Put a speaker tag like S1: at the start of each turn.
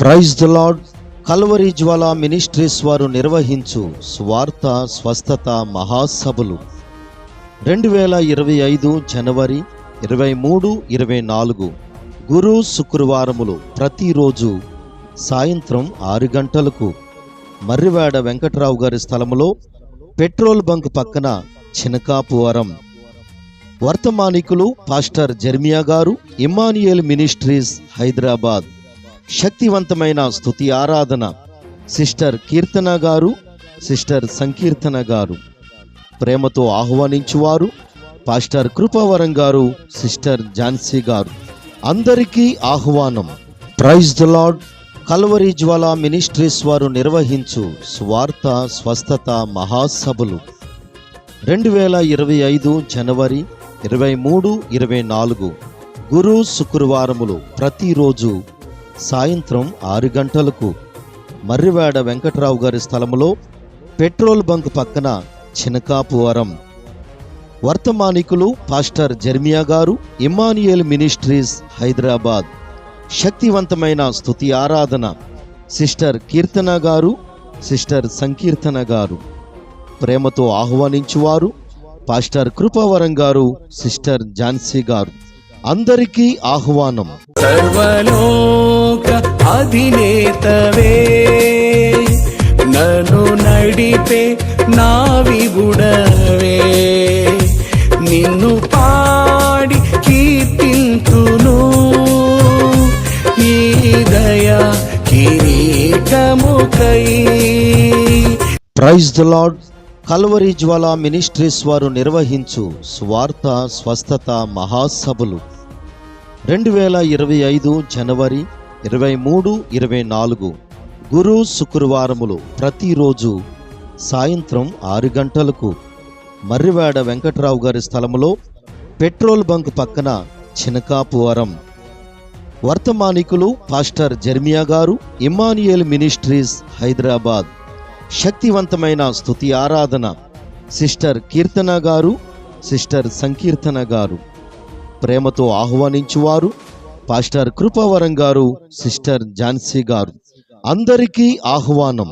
S1: Praise the lord. Calvary Jwala ministries వారు నిర్వహించు స్వార్థ స్వస్థత మహాసభలు 2025 జనవరి 23, 24 గురు శుక్రవారములు ప్రతిరోజు సాయంత్రం 6 గంటలకు మర్రివాడ వెంకట్రావు గారి స్థలములో పెట్రోల్ బంక్ పక్కన చినకాపువరం. వర్తమానికులు పాస్టర్ జెర్మియా గారు, ఇమ్మానుయేల్ మినిస్ట్రీస్ హైదరాబాద్. శక్తివంతమైన స్తుతి ఆరాధన సిస్టర్ కీర్తన గారు, సిస్టర్ సంకీర్తన గారు. ప్రేమతో ఆహ్వానించువారు పాస్టర్ కృపావరం గారు, సిస్టర్ ఝాన్సీ గారు. అందరికీ ఆహ్వానం. Praise the lord. Calvary Jwala ministries వారు నిర్వహించు స్వార్థ స్వస్థత మహాసభలు 2025 జనవరి 23, 24 గురు శుక్రవారములు ప్రతిరోజు సాయంత్రం 6 గంటలకు మర్రివాడ వెంకట్రావు గారి స్థలములో పెట్రోల్ బంక్ పక్కన చినకాపువరం. వర్తమానికులు పాస్టర్ జెర్మియా గారు, ఇమ్మానుయేల్ మినిస్ట్రీస్ హైదరాబాద్. శక్తివంతమైన స్తుతి ఆరాధన సిస్టర్ కీర్తన గారు, సిస్టర్ సంకీర్తన గారు. ప్రేమతో ఆహ్వానించువారు పాస్టర్ కృపావరం గారు, సిస్టర్ ఝాన్సీ గారు. అందరికీ ఆహ్వానం.
S2: సర్వలోక అధినేతవే, నన్ను నడిపే నా విభుడవే, నిన్ను పాడి కీర్తింతును, ఈ దయా కిరీటముకై.
S1: Praise the lord. Calvary Jwala ministries వారు నిర్వహించు స్వార్థ స్వస్థత మహాసభలు 2025 జనవరి 23, 24 గురు శుక్రవారములు ప్రతిరోజు సాయంత్రం 6 గంటలకు మర్రివాడ వెంకట్రావు గారి స్థలములో పెట్రోల్ బంక్ పక్కన చినకాపువరం. వర్తమానికులు పాస్టర్ జెర్మియా గారు, ఇమ్మానుయేల్ మినిస్ట్రీస్ హైదరాబాద్. శక్తివంతమైన స్తుతి ఆరాధన సిస్టర్ కీర్తన గారు, సిస్టర్ సంకీర్తన గారు. ప్రేమతో ఆహ్వానించువారు పాస్టర్ కృపావరం గారు, సిస్టర్ ఝాన్సీ గారు. అందరికీ ఆహ్వానం.